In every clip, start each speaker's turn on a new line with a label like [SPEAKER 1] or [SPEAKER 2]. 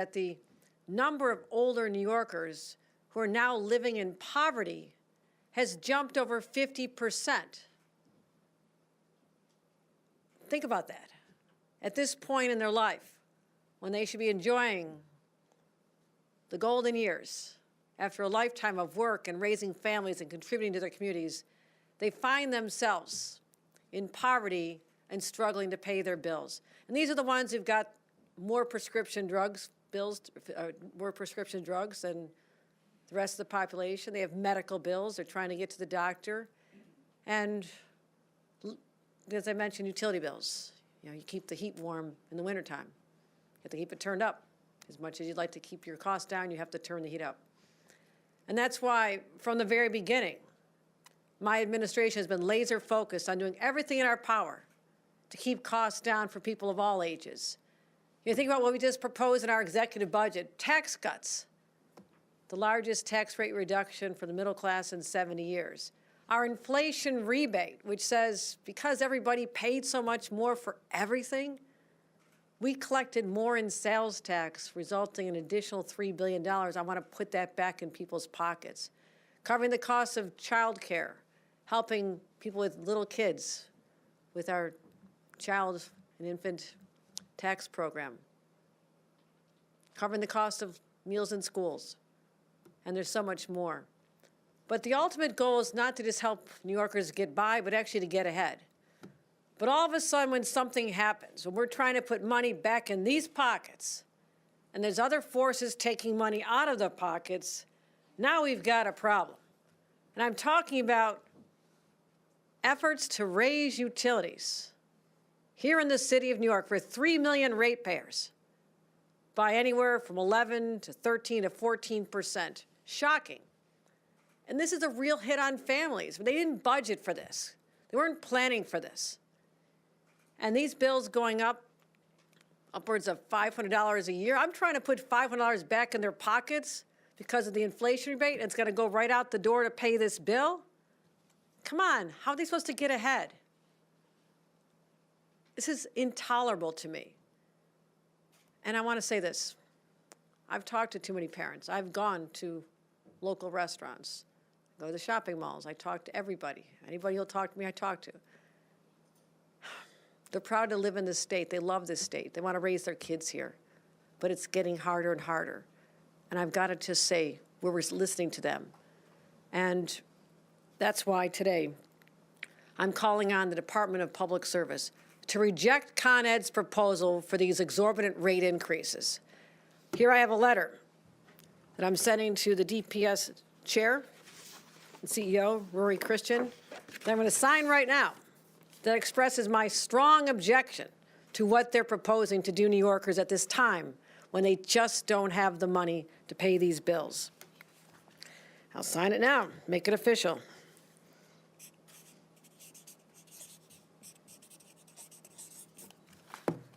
[SPEAKER 1] that the number of older New Yorkers who are now living in poverty has jumped over 50%. Think about that. At this point in their life, when they should be enjoying the golden years, after a lifetime of work and raising families and contributing to their communities, they find themselves in poverty and struggling to pay their bills. And these are the ones who've got more prescription drugs bills, more prescription drugs than the rest of the population. They have medical bills. They're trying to get to the doctor. And as I mentioned, utility bills. You know, you keep the heat warm in the wintertime. You have to keep it turned up. As much as you'd like to keep your costs down, you have to turn the heat up. And that's why, from the very beginning, my administration has been laser focused on doing everything in our power to keep costs down for people of all ages. You think about what we just proposed in our executive budget, tax cuts, the largest tax rate reduction for the middle class in 70 years. Our inflation rebate, which says because everybody paid so much more for everything, we collected more in sales tax, resulting in an additional $3 billion. I want to put that back in people's pockets. Covering the cost of child care, helping people with little kids with our child and infant tax program, covering the cost of meals in schools, and there's so much more. But the ultimate goal is not to just help New Yorkers get by, but actually to get ahead. But all of a sudden, when something happens, when we're trying to put money back in these pockets, and there's other forces taking money out of the pockets, now we've got a problem. And I'm talking about efforts to raise utilities here in the city of New York for 3 million ratepayers by anywhere from 11 to 13 to 14%. Shocking. And this is a real hit on families. They didn't budget for this. They weren't planning for this. And these bills going up upwards of $500 a year. I'm trying to put $500 back in their pockets because of the inflation rebate, and it's going to go right out the door to pay this bill? Come on, how are they supposed to get ahead? This is intolerable to me. And I want to say this. I've talked to too many parents. I've gone to local restaurants, go to the shopping malls. I talk to everybody. Anybody who'll talk to me, I talk to. They're proud to live in this state. They love this state. They want to raise their kids here. But it's getting harder and harder. And I've got to just say, we're listening to them. And that's why today I'm calling on the Department of Public Service to reject Con Ed's proposal for these exorbitant rate increases. Here I have a letter that I'm sending to the DPS chair and CEO, Rory that I'm going to sign right now, that expresses my strong objection to what they're proposing to do New Yorkers at this time when they just don't have the money to pay these bills. I'll sign it now, make it official.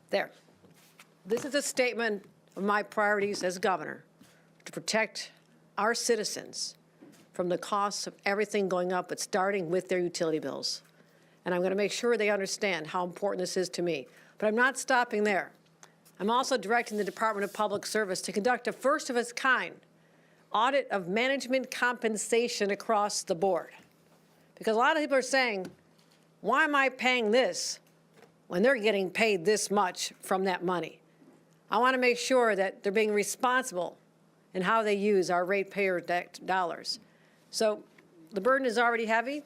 [SPEAKER 1] There. This is a statement of my priorities as governor to protect our citizens from the costs of everything going up, but starting with their utility bills. And I'm going to make sure they understand how important this is to me. But I'm not stopping there. I'm also directing the Department of Public Service to conduct a first-of-its-kind audit of management compensation across the board. Because a lot of people are saying, why am I paying this when they're getting paid this much from that money? I want to make sure that they're being responsible in how they use our ratepayer dollars. So the burden is already heavy.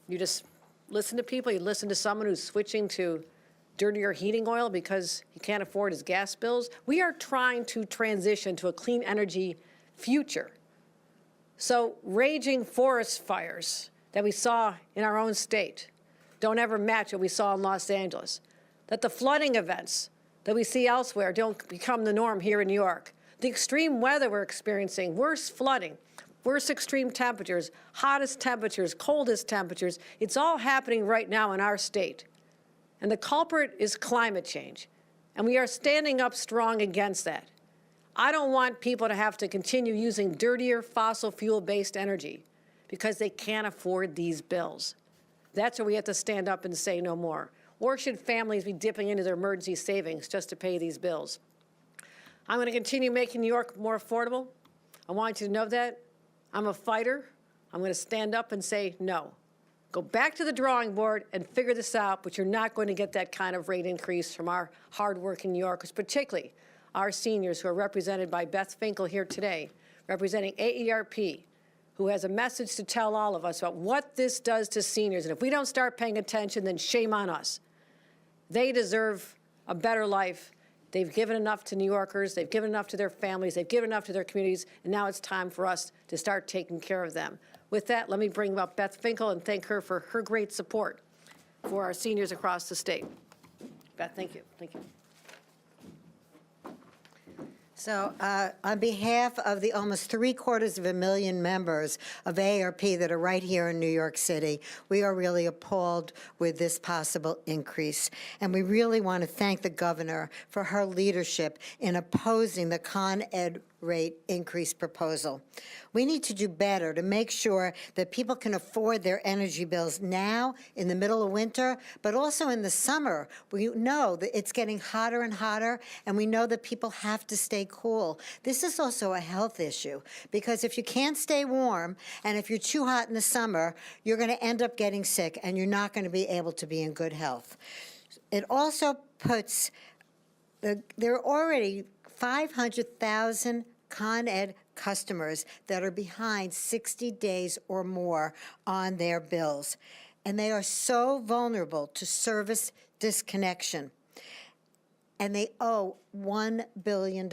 [SPEAKER 1] You just listen to people. You listen to someone who's switching to dirtier heating oil because he can't afford his gas bills. We are trying to transition to a clean energy future. So raging forest fires that we saw in our own state don't ever match what we saw in Los Angeles. That the flooding events that we see elsewhere don't become the norm here in New York. The extreme weather we're experiencing, worse flooding, worse extreme temperatures, hottest temperatures, coldest temperatures, it's all happening right now in our state. And the culprit is climate change. And we are standing up strong against that. I don't want people to have to continue using dirtier fossil fuel-based energy because they can't afford these bills. That's where we have to stand up and say no more. Or should families be dipping into their emergency savings just to pay these bills? I'm going to continue making New York more affordable. I want you to know that. I'm a fighter. I'm going to stand up and say no. Go back to the drawing board and figure this out, but you're not going to get that kind of rate increase from our hardworking New Yorkers, particularly our seniors who are represented by Beth Finkel here today, representing AERP, who has a message to tell all of us about what this does to seniors. And if we don't start paying attention, then shame on us. They deserve a better life. They've given enough to New Yorkers. They've given enough to their families. They've given enough to their communities. And now it's time for us to start taking care of them. With that, let me bring up Beth Finkel and thank her for her great support for our seniors across the state. Beth, thank you. Thank you.
[SPEAKER 2] So on behalf of the almost 750,000 members of AARP that are right here in New York City, we are really appalled with this possible increase. And we really want to thank the governor for her leadership in opposing the Con Ed rate increase proposal. We need to do better to make sure that people can afford their energy bills now in the middle of winter, but also in the summer. We know that it's getting hotter and hotter, and we know that people have to stay cool. This is also a health issue, because if you can't stay warm and if you're too hot in the summer, you're going to end up getting sick and you're not going to be able to be in good health. It also puts, there are already 500,000 Con Ed customers that are behind 60 days or more on their bills. And they are so vulnerable to service disconnection. And they owe $1 billion.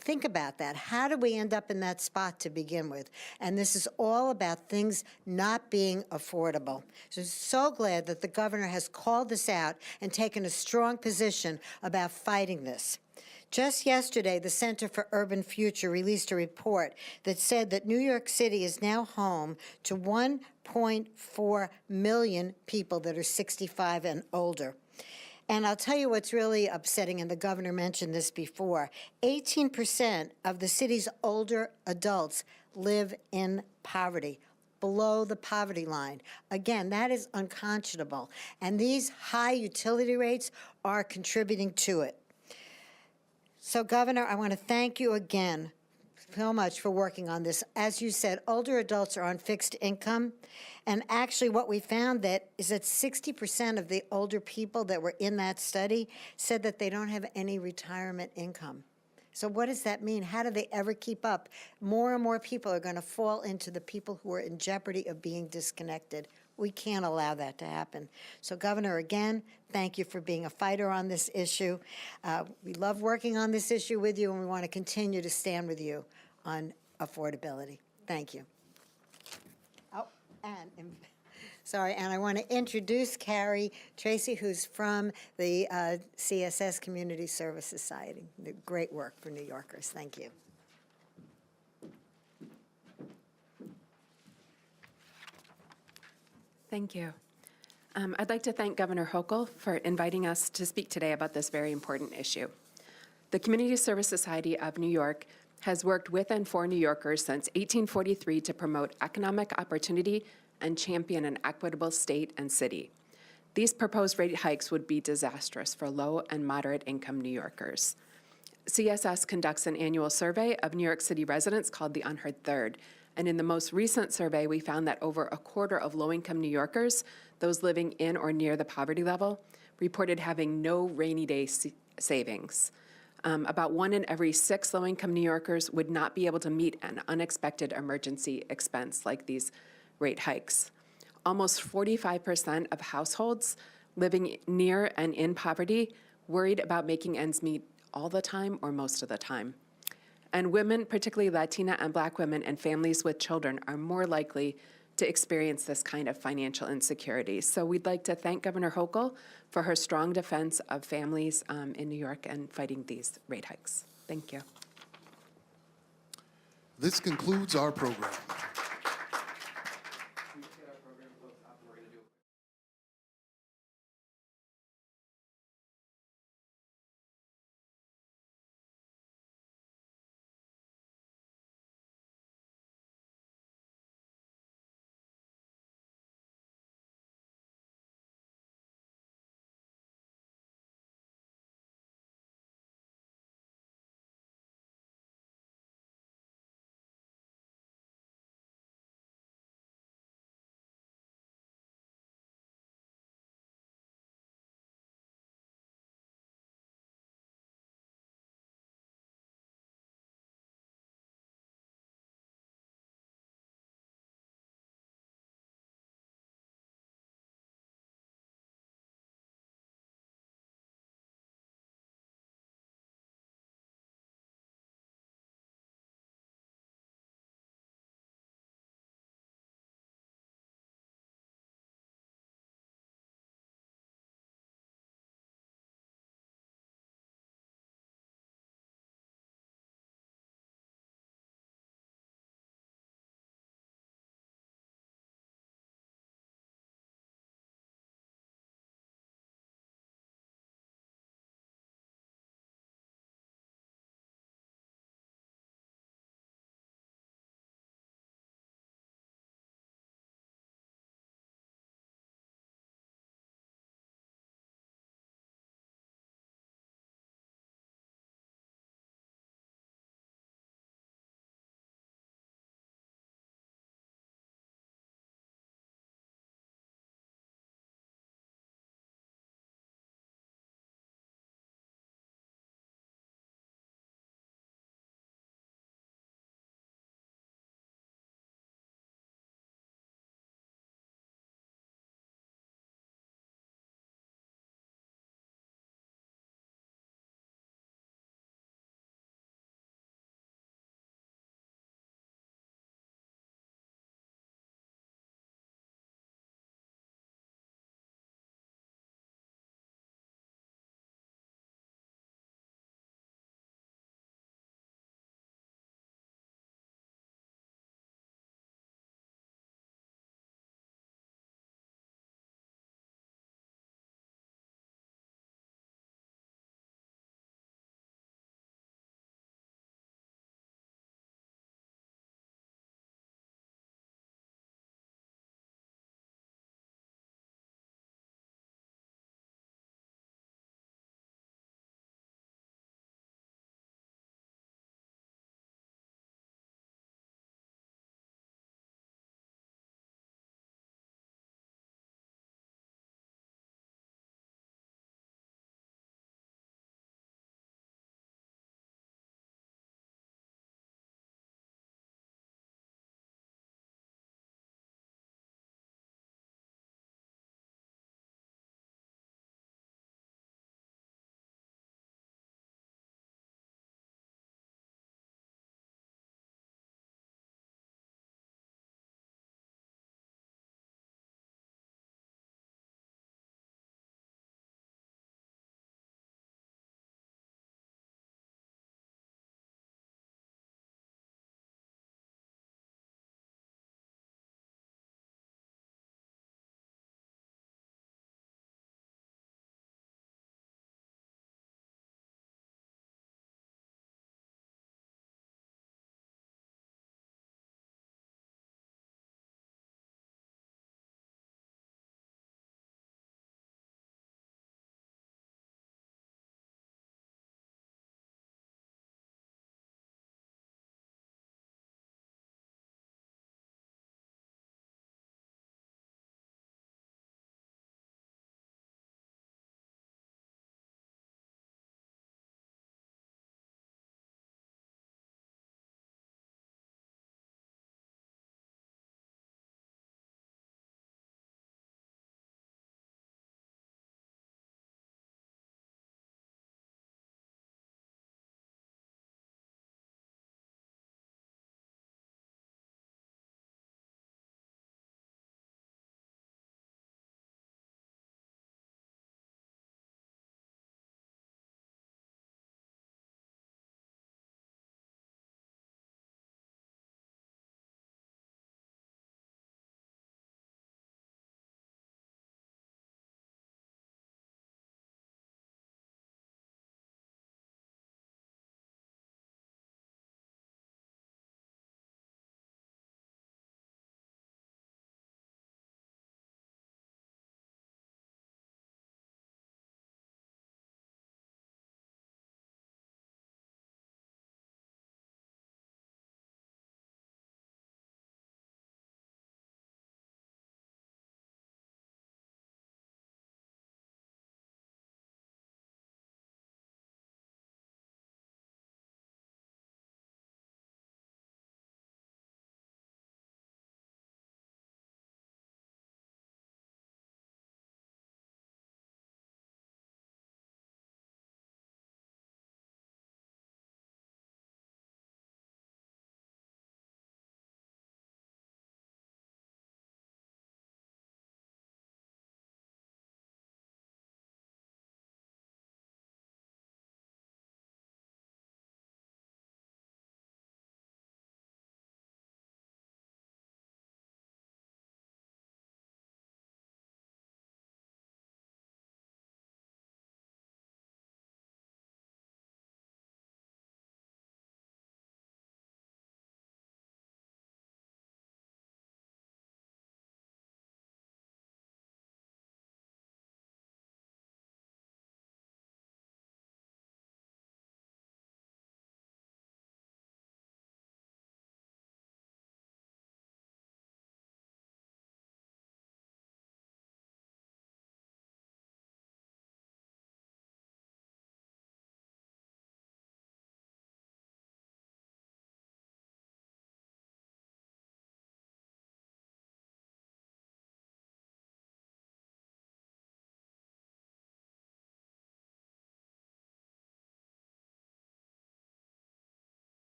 [SPEAKER 2] Think about that. How did we end up in that spot to begin with? And this is all about things not being affordable. So glad that the governor has called this out and taken a strong position about fighting this. Just yesterday, the Center for Urban Future released a report that said that New York City is now home to 1.4 million people that are 65 and older. And I'll tell you what's really upsetting, and the governor mentioned this before, 18% of the city's older adults live in poverty, below the poverty line. Again, that is unconscionable. And these high utility rates are contributing to it. So, Governor, I want to thank you again so much for working on this. As you said, older adults are on fixed income. And actually what we found is that 60% of the older people that were in that study said that they don't have any retirement income. So what does that mean? How do they ever keep up? More and more people are going to fall into the people who are in jeopardy of being disconnected. We can't allow that to happen. So, Governor, again, thank you for being a fighter on this issue. We love working on this issue with you, and we want to continue to stand with you on affordability. Thank you. Oh, and sorry, and I want to introduce Carrie Tracy, who's from the CSS Community Service Society. Great work for New Yorkers. Thank you.
[SPEAKER 3] Thank you. I'd like to thank Governor Hochul for inviting us to speak today about this very important issue. The Community Service Society of New York has worked with and for New Yorkers since 1843 to promote economic opportunity and champion an equitable state and city. These proposed rate hikes would be disastrous for low and moderate income New Yorkers. CSS conducts an annual survey of New York City residents called the Unheard Third. And in the most recent survey, we found that over a quarter of low-income New Yorkers, those living in or near the poverty level, reported having no rainy day savings. About 1 in every 6 low-income New Yorkers would not be able to meet an unexpected emergency expense like these rate hikes. Almost 45% of households living near and in poverty worried about making ends meet all the time or most of the time. And women, particularly Latina and Black women and families with children, are more likely to experience this kind of financial insecurity. So we'd like to thank Governor Hochul for her strong defense of families in New York and fighting these rate hikes. Thank you.
[SPEAKER 4] This concludes our program.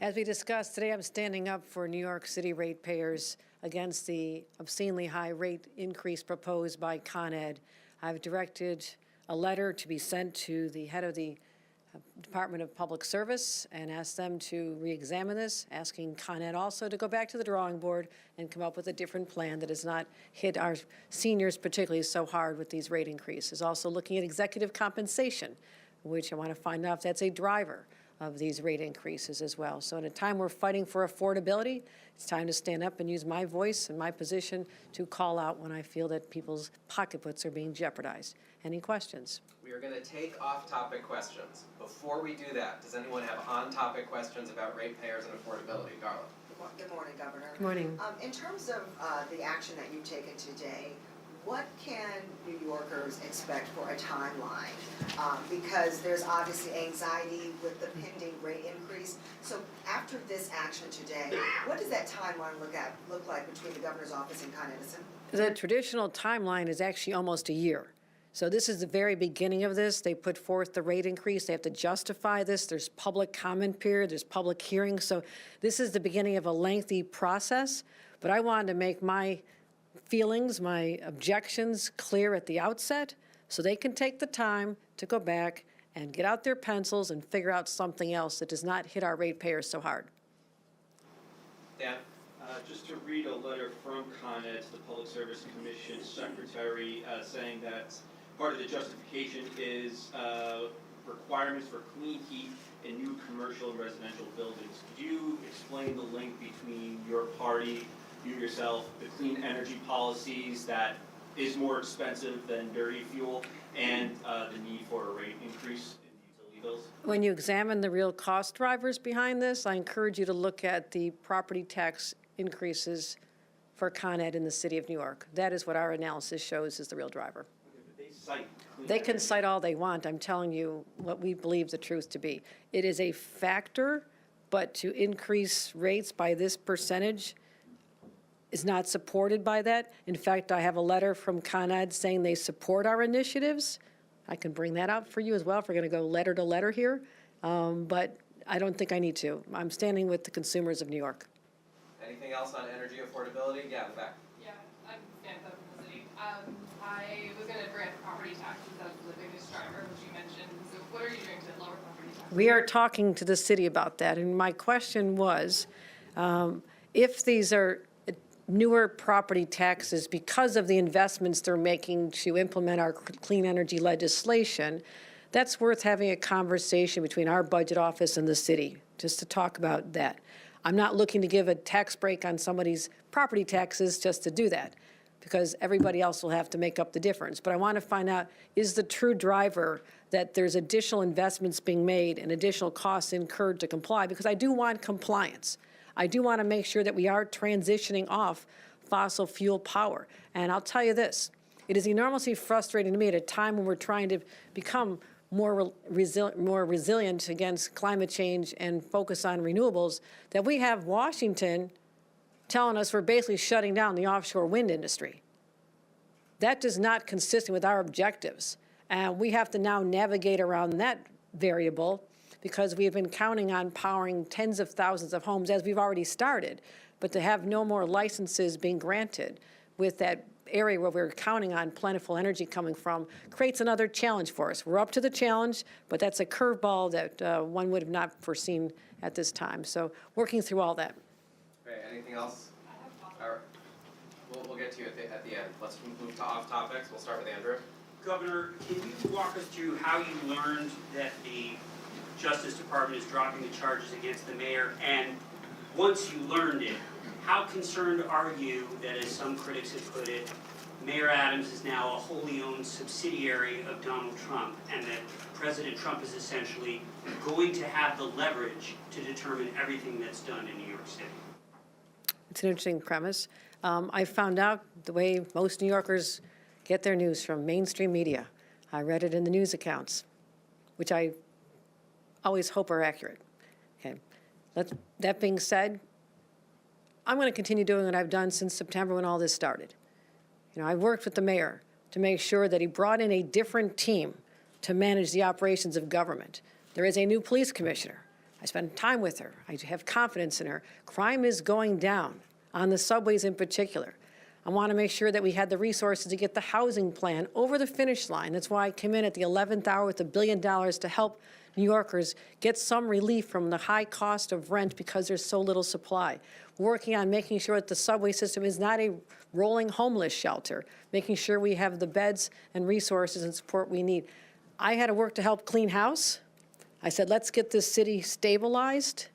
[SPEAKER 1] As we discussed today, I'm standing up for New York City ratepayers against the obscenely high rate increase proposed by Con Ed. I've directed a letter to be sent to the head of the Department of Public Service and asked them to re-examine this, asking Con Ed also to go back to the drawing board and come up with a different plan that does not hit our seniors particularly so hard with these rate increases. Also looking at executive compensation, which I want to find out if that's a driver of these rate increases as well. So in a time we're fighting for affordability, it's time to stand up and use my voice and my position to call out when I feel that people's pocketbooks are being jeopardized. Any questions?
[SPEAKER 5] We are going to take off-topic questions. Before we do that, does anyone have on-topic questions about ratepayers and affordability? Darla.
[SPEAKER 6] Good morning, Governor.
[SPEAKER 1] Good morning.
[SPEAKER 6] In terms of the action that you've taken today, what can New Yorkers expect for a timeline? Because there's obviously anxiety with the pending rate increase. So after this action today, what does that timeline look like between the governor's office and Con Edison?
[SPEAKER 1] The traditional timeline is actually almost a year. So this is the very beginning of this. They put forth the rate increase. They have to justify this. There's public comment period. There's public hearings. So this is the beginning of a lengthy process. But I wanted to make my feelings, my objections clear at the outset so they can take the time to go back and get out their pencils and figure out something else that does not hit our ratepayers so hard.
[SPEAKER 5] Dan?
[SPEAKER 7] Just to read a letter from Con Ed to the Public Service Commission Secretary saying that part of the justification is requirements for clean heat in new commercial and residential buildings. Could you explain the link between your party, you yourself, the clean energy policies that is more expensive than dirty fuel, and the need for a rate increase in utility bills?
[SPEAKER 1] When you examine the real cost drivers behind this, I encourage you to look at the property tax increases for Con Ed in the city of New York. That is what our analysis shows is the real driver.
[SPEAKER 7] They cite clean
[SPEAKER 1] They can
[SPEAKER 7] energy.
[SPEAKER 1] cite all they want. I'm telling you what we believe the truth to be. It is a factor, but to increase rates by this percentage is not supported by that. In fact, I have a letter from Con Ed saying they support our initiatives. I can bring that out for you as well if we're going to go letter to letter here. But I don't think I need to. I'm standing with the consumers of New York.
[SPEAKER 5] Anything else on energy affordability? Yeah, in the back.
[SPEAKER 8] Yeah, I'm Samantha from the city. I was going to grant property taxes as the biggest driver, which you mentioned. So what are you doing to lower property taxes?
[SPEAKER 1] We are talking to the city about that, and my question was, if these are newer property taxes because of the investments they're making to implement our clean energy legislation, that's worth having a conversation between our budget office and the city, just to talk about that. I'm not looking to give a tax break on somebody's property taxes just to do that, because everybody else will have to make up the difference. But I want to find out, is the true driver that there's additional investments being made and additional costs incurred to comply? Because I do want compliance. I do want to make sure that we are transitioning off fossil fuel power. And I'll tell you this, it is enormously frustrating to me at a time when we're trying to become more resilient against climate change and focus on renewables, that we have Washington telling us we're basically shutting down the offshore wind industry. That is not consistent with our objectives. And we have to now navigate around that variable because we have been counting on powering tens of thousands of homes as we've already started, but to have no more licenses being granted with that area where we're counting on plentiful energy coming from creates another challenge for us. We're up to the challenge, but that's a curveball that one would have not foreseen at this time. So working through all that.
[SPEAKER 5] Okay, anything else? All right. We'll get to you at the end. Let's move to off topics. We'll start with Andrew.
[SPEAKER 9] Governor, can you walk us through how you learned that the Justice Department is dropping the charges against the mayor? And once you learned it, how concerned are you that, as some critics have put it, Mayor Adams is now a wholly owned subsidiary of Donald Trump, and that President Trump is essentially going to have the leverage to determine everything that's done in New York City?
[SPEAKER 1] It's an interesting premise. I found out the way most New Yorkers get their news from mainstream media. I read it in the news accounts, which I always hope are accurate. Okay. That being said, I'm going to continue doing what I've done since September when all this started. You know, I worked with the mayor to make sure that he brought in a different team to manage the operations of government. There is a new police commissioner. I spend time with her. I have confidence in her. Crime is going down, on the subways in particular. I want to make sure that we had the resources to get the housing plan over the finish line. That's why I came in at the 11th hour with $1 billion to help New Yorkers get some relief from the high cost of rent because there's so little supply. Working on making sure that the subway system is not a rolling homeless shelter, making sure we have the beds and resources and support we need. I had to work to help clean house. I said, let's get this city stabilized.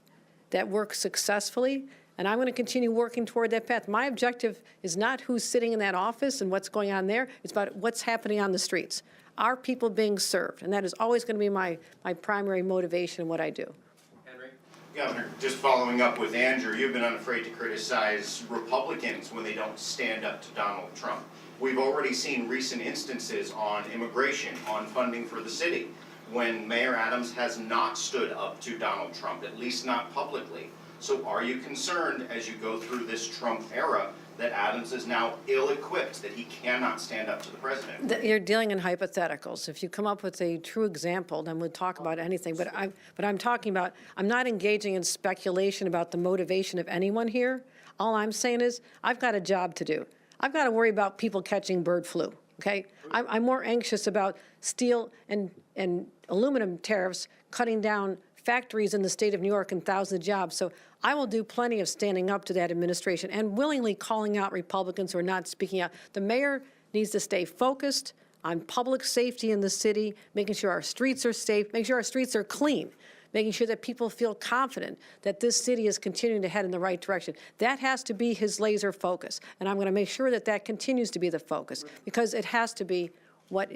[SPEAKER 1] That worked successfully. And I'm going to continue working toward that path. My objective is not who's sitting in that office and what's going on there. It's about what's happening on the streets. Are people being served? And that is always going to be my primary motivation in what I do.
[SPEAKER 5] Henry?
[SPEAKER 10] Governor, just following up with Andrew, you've been unafraid to criticize Republicans when they don't stand up to Donald Trump. We've already seen recent instances on immigration, on funding for the city, when Mayor Adams has not stood up to Donald Trump, at least not publicly. So are you concerned as you go through this Trump era that Adams is now ill-equipped, that he cannot stand up to the president?
[SPEAKER 1] You're dealing in hypotheticals. If you come up with a true example, then we'll talk about anything. But I'm talking about, I'm not engaging in speculation about the motivation of anyone here. All I'm saying is, I've got a job to do. I've got to worry about people catching bird flu, okay? I'm more anxious about steel and aluminum tariffs cutting down factories in the state of New York and thousands of jobs. So I will do plenty of standing up to that administration and willingly calling out Republicans who are not speaking out. The mayor needs to stay focused on public safety in the city, making sure our streets are safe, making sure our streets are clean, making sure that people feel confident that this city is continuing to head in the right direction. That has to be his laser focus. And I'm going to make sure that that continues to be the focus, because it has to be what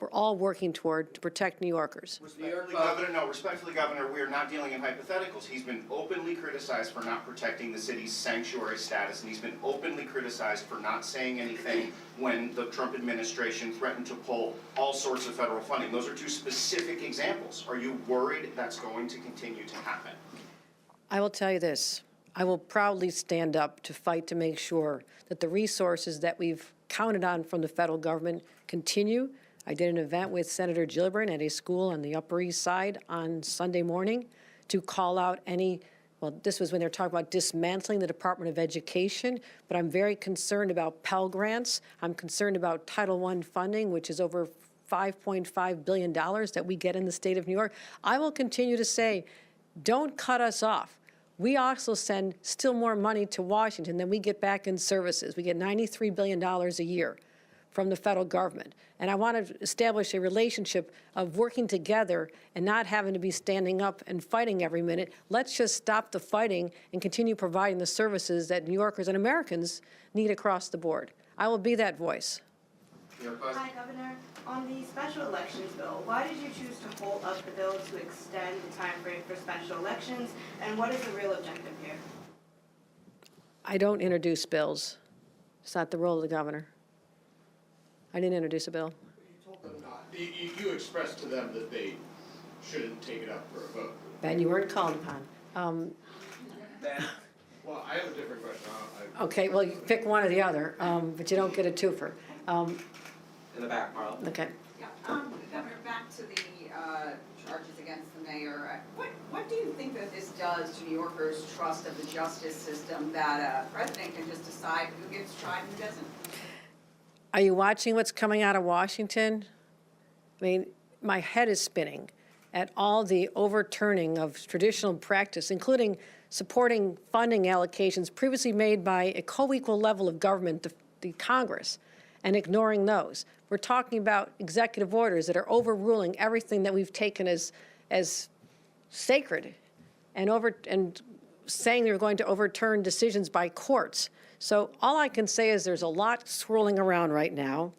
[SPEAKER 1] we're all working toward to protect New Yorkers.
[SPEAKER 10] Respectfully, Governor, we are not dealing in hypotheticals. He's been openly criticized for not protecting the city's sanctuary status, and he's been openly criticized for not saying anything when the Trump administration threatened to pull all sorts of federal funding. Those are two specific examples. Are you worried that's going to continue to happen?
[SPEAKER 1] I will tell you this. I will proudly stand up to fight to make sure that the resources that we've counted on from the federal government continue. I did an event with Senator Gillibrand at a school on the Upper East Side on Sunday morning to call out this was when they were talking about dismantling the Department of Education, but I'm very concerned about Pell Grants. I'm concerned about Title I funding, which is over $5.5 billion that we get in the state of New York. I will continue to say, don't cut us off. We also send still more money to Washington than we get back in services. We get $93 billion a year from the federal government. And I want to establish a relationship of working together and not having to be standing up and fighting every minute. Let's just stop the fighting and continue providing the services that New Yorkers and Americans need across the board. I will be that voice.
[SPEAKER 11] Hi, Governor. On the special elections bill, why did you choose to hold up the bill to extend the time frame for special elections, and what is the real objective here?
[SPEAKER 1] I don't introduce bills. It's not the role of the governor. I didn't introduce a bill.
[SPEAKER 12] You told them not. You expressed to them that they shouldn't take it up for a vote.
[SPEAKER 1] Ben, you weren't called upon.
[SPEAKER 5] Ben?
[SPEAKER 12] Well, I have a different question.
[SPEAKER 1] Okay, well, you pick one or the other, but you don't get a twofer.
[SPEAKER 5] In the back, Marla.
[SPEAKER 1] Okay.
[SPEAKER 13] Yeah, Governor, back to the charges against the mayor. What do you think that this does to New Yorkers' trust of the justice system, that a president can just decide who gets tried and who doesn't?
[SPEAKER 1] Are you watching what's coming out of Washington? I mean, my head is spinning at all the overturning of traditional practice, including supporting funding allocations previously made by a co-equal level of government, the Congress, and ignoring those. We're talking about executive orders that are overruling everything that we've taken as sacred and saying they're going to overturn decisions by courts. So all I can say is there's a lot swirling around right now.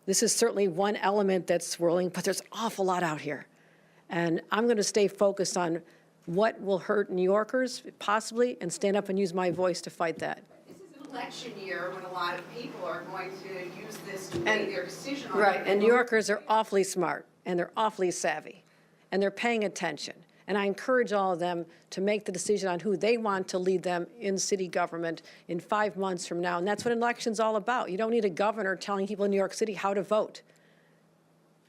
[SPEAKER 1] This is certainly one element that's swirling, but there's an awful lot out here. And I'm going to stay focused on what will hurt New Yorkers, possibly, and stand up and use my voice to fight that.
[SPEAKER 13] This is an election year when a lot of people are going to use this to make their decision on
[SPEAKER 1] Right, and New Yorkers are awfully smart, and they're awfully savvy, and they're paying attention. And I encourage all of them to make the decision on who they want to lead them in city government in 5 months from now. And that's what an election's all about. You don't need a governor telling people in New York City how to vote.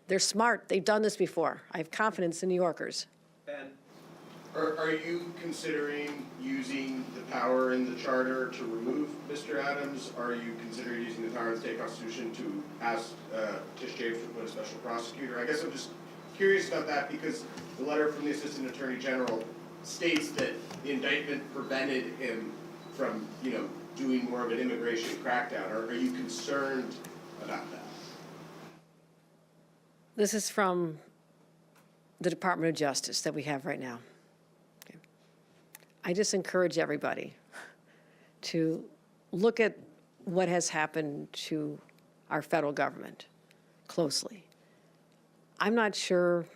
[SPEAKER 1] They're smart. They've done this before. I have confidence in New Yorkers.
[SPEAKER 5] Ben?
[SPEAKER 12] Are you considering using the power in the charter to remove Mr. Adams? Are you considering using the power in the state constitution to ask Tish James to put a special prosecutor? I guess I'm just curious about that because the letter from the Assistant Attorney General states that the indictment prevented him from, doing more of an immigration crackdown. Are you concerned about that?
[SPEAKER 1] This is from the Department of Justice that we have right now. Okay. I just encourage everybody to look at what has happened to our federal government closely. I'm not sure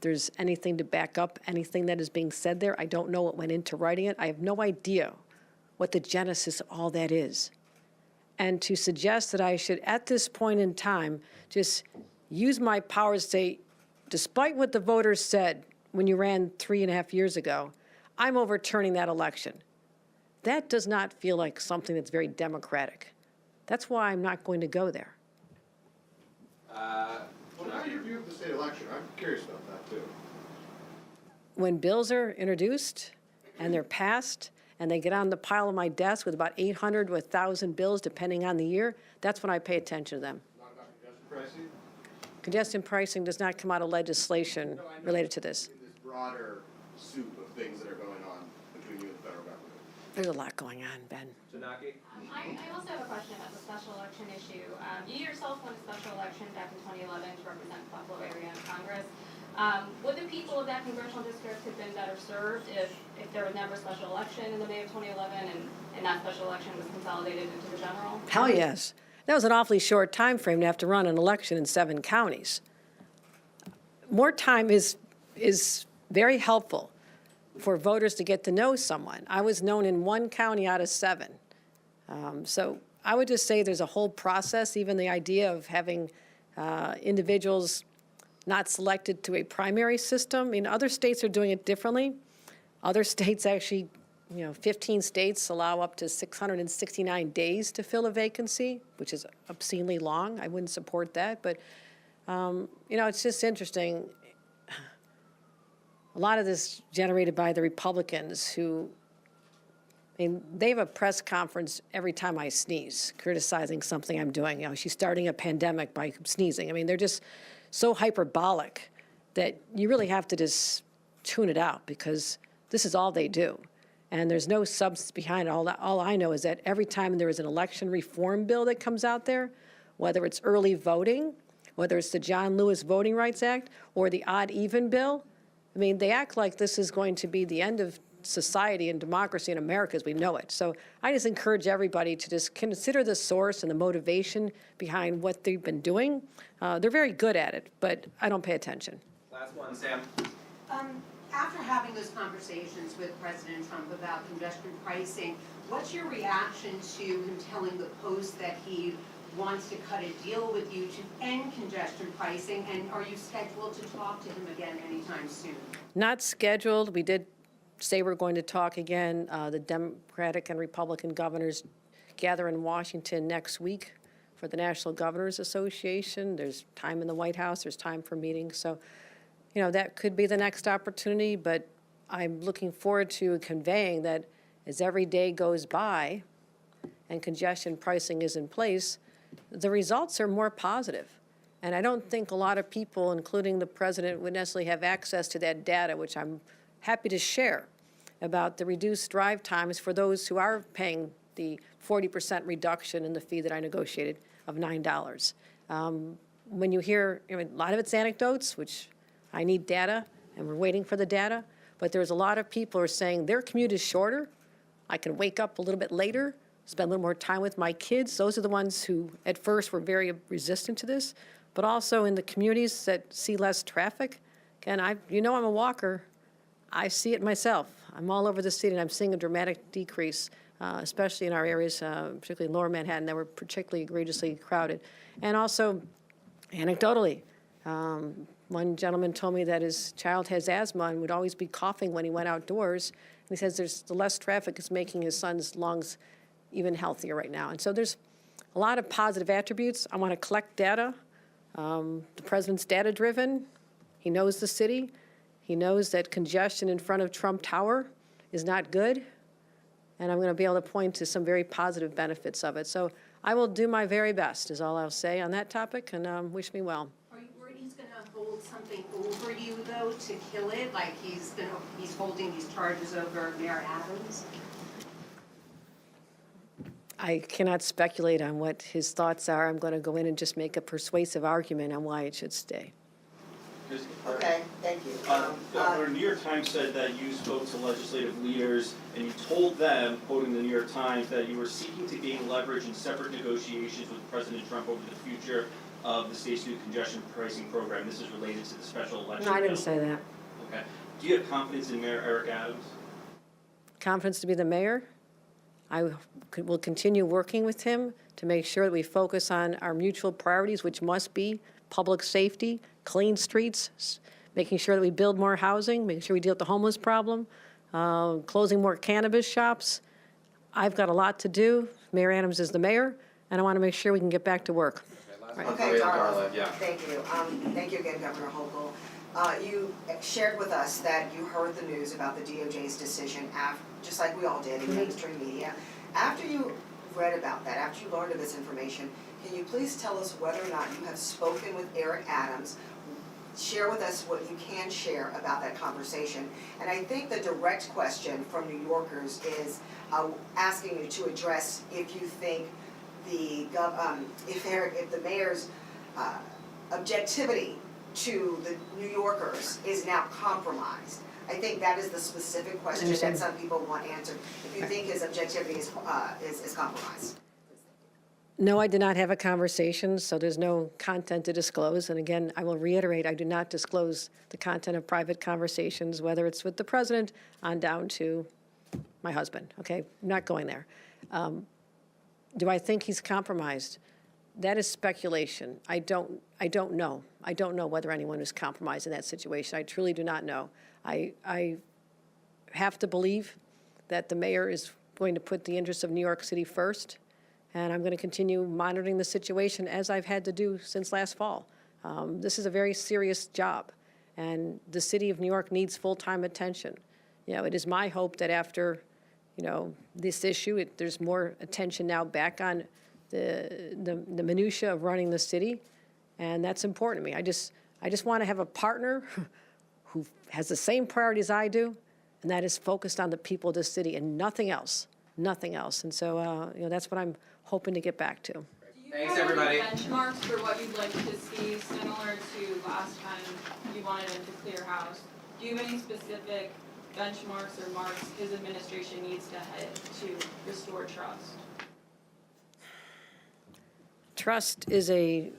[SPEAKER 1] there's anything to back up anything that is being said there. I don't know what went into writing it. I have no idea what the genesis of all that is. And to suggest that I should, at this point in time, just use my powers to say, despite what the voters said when you ran 3.5 years ago, I'm overturning that election. That does not feel like something that's very democratic. That's why I'm not going to go there.
[SPEAKER 12] What about your view of the state election? I'm curious about that too.
[SPEAKER 1] When bills are introduced and they're passed and they get on the pile of my desk with about 800 to 1,000 bills, depending on the year, that's when I pay attention to them.
[SPEAKER 12] Not about congestion pricing?
[SPEAKER 1] Congestion pricing does not come out of legislation related to this.
[SPEAKER 12] In this broader soup of things that are going on between you and the federal government.
[SPEAKER 1] There's a lot going on, Ben.
[SPEAKER 5] Tanaki?
[SPEAKER 8] I also have a question about the special election issue. You yourself won a special election back in 2011 to represent the Buffalo area in Congress. Would the people of that congressional district have been better served if there was never a special election in the May of 2011 and that special election was consolidated into the general?
[SPEAKER 1] Hell yes. That was an awfully short time frame to have to run an election in 7 counties. More time is very helpful for voters to get to know someone. I was known in 1 county out of 7. So I would just say there's a whole process, even the idea of having individuals not selected to a primary system. I mean, other states are doing it differently. Other states actually, 15 states allow up to 669 days to fill a vacancy, which is obscenely long. I wouldn't support that, but, it's just interesting. A lot of this generated by the Republicans who, they have a press conference every time I sneeze, criticizing something I'm doing. She's starting a pandemic by sneezing. They're just so hyperbolic that you really have to just tune it out because this is all they do. And there's no substance behind it. All I know is that every time there is an election reform bill that comes out there, whether it's early voting, whether it's the John Lewis Voting Rights Act or the odd-even bill, they act like this is going to be the end of society and democracy in America as we know it. So I just encourage everybody to just consider the source and the motivation behind what they've been doing. They're very good at it, but I don't pay attention.
[SPEAKER 5] Last one, Sam.
[SPEAKER 14] After having those conversations with President Trump about congestion pricing, what's your reaction to him telling the Post that he wants to cut a deal with you to end congestion pricing, and are you scheduled to talk to him again anytime soon?
[SPEAKER 1] Not scheduled. We did say we're going to talk again. The Democratic and Republican governors gather in Washington next week for the National Governors Association. There's time in the White House. There's time for meetings. So, that could be the next opportunity, but I'm looking forward to conveying that as every day goes by and congestion pricing is in place, the results are more positive. And I don't think a lot of people, including the president, would necessarily have access to that data, which I'm happy to share, about the reduced drive times for those who are paying the 40% reduction in the fee that I negotiated of $9. When you hear, a lot of it's anecdotes, which I need data, and we're waiting for the data, but there's a lot of people who are saying their commute is shorter. I can wake up a little bit later, spend a little more time with my kids. Those are the ones who at first were very resistant to this, but also in the communities that see less traffic. Again, I'm a walker. I see it myself. I'm all over the city, and I'm seeing a dramatic decrease, especially in our areas, particularly in Lower Manhattan, that were particularly egregiously crowded. And also, anecdotally, one gentleman told me that his child has asthma and would always be coughing when he went outdoors. And he says the less traffic is making his son's lungs even healthier right now. And so there's a lot of positive attributes. I want to collect data. The president's data-driven. He knows the city. He knows that congestion in front of Trump Tower is not good, and I'm going to be able to point to some very positive benefits of it. So I will do my very best, is all I'll say on that topic, and wish me well.
[SPEAKER 14] Are you worried he's gonna hold something over you, though, to kill it? Like he's holding these charges over Mayor Adams?
[SPEAKER 1] I cannot speculate on what his thoughts are. I'm going to go in and just make a persuasive argument on why it should stay.
[SPEAKER 6] Okay, thank you.
[SPEAKER 7] The New York Times said that you spoke to legislative leaders and you told them, quoting the New York Times, that you were seeking to gain leverage in separate negotiations with President Trump over the future of the state's new congestion pricing program. This is related to the special election.
[SPEAKER 1] No, I didn't
[SPEAKER 7] bill.
[SPEAKER 1] say that.
[SPEAKER 7] Okay. Do you have confidence in Mayor Eric Adams?
[SPEAKER 1] Confidence to be the mayor. I will continue working with him to make sure that we focus on our mutual priorities, which must be public safety, clean streets, making sure that we build more housing, making sure we deal with the homeless problem, closing more cannabis shops. I've got a lot to do. Mayor Adams is the mayor, and I want to make sure we can get back to work.
[SPEAKER 6] Okay, Darla, thank you. Thank you again, Governor Hochul. You shared with us that you heard the news about the DOJ's decision, just like we all did in mainstream media. After you read about that, after you learned of this information, can you please tell us whether or not you have spoken with Eric Adams? Share with us what you can share about that conversation. And I think the direct question from New Yorkers is asking you to address if you think if the mayor's objectivity to the New Yorkers is now compromised. I think that is the specific question that some people want answered. If you think his objectivity is compromised.
[SPEAKER 1] No, I did not have a conversation, so there's no content to disclose. And again, I will reiterate, I do not disclose the content of private conversations, whether it's with the president on down to my husband, okay? I'm not going there. Do I think he's compromised? That is speculation. I don't know. I don't know whether anyone is compromised in that situation. I truly do not know. I have to believe that the mayor is going to put the interests of New York City first, and I'm going to continue monitoring the situation as I've had to do since last fall. This is a very serious job, and the city of New York needs full-time attention. You know, it is my hope that after, you know, this issue, there's more attention now back on the minutia of running the city, and that's important to me. I just want to have a partner who has the same priorities I do, and that is focused on the people of the city and nothing else, nothing else. And so, you know, that's what I'm hoping to get back to.
[SPEAKER 5] Thanks, everybody.
[SPEAKER 8] Do you have any benchmarks for what you'd like to see, similar to last time you wanted him to clear house? Do you have any specific benchmarks or marks his administration needs to hit to restore trust?
[SPEAKER 1] Trust is a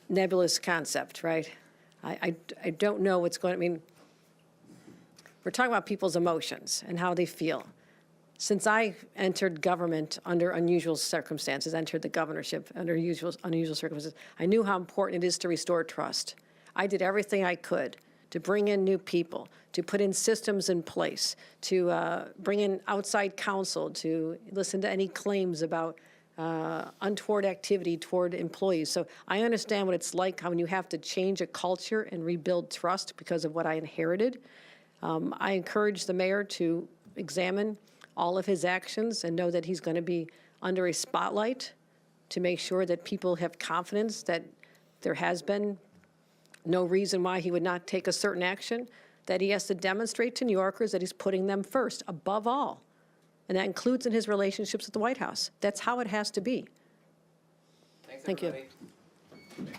[SPEAKER 1] nebulous concept, right? I don't know what's going to, I mean, we're talking about people's emotions and how they feel. Since I entered government under unusual circumstances, entered the governorship under unusual circumstances, I knew how important it is to restore trust. I did everything I could to bring in new people, to put in systems in place, to bring in outside counsel, to listen to any claims about untoward activity toward employees. So I understand what it's like when you have to change a culture and rebuild trust because of what I inherited. I encourage the mayor to examine all of his actions and know that he's going to be under a spotlight to make sure that people have confidence that there has been no reason why he would not take a certain action, that he has to demonstrate to New Yorkers that he's putting them first, above all. And that includes in his relationships with the White House. That's how it has to be.
[SPEAKER 5] Thanks,
[SPEAKER 1] Thank you.
[SPEAKER 5] everybody.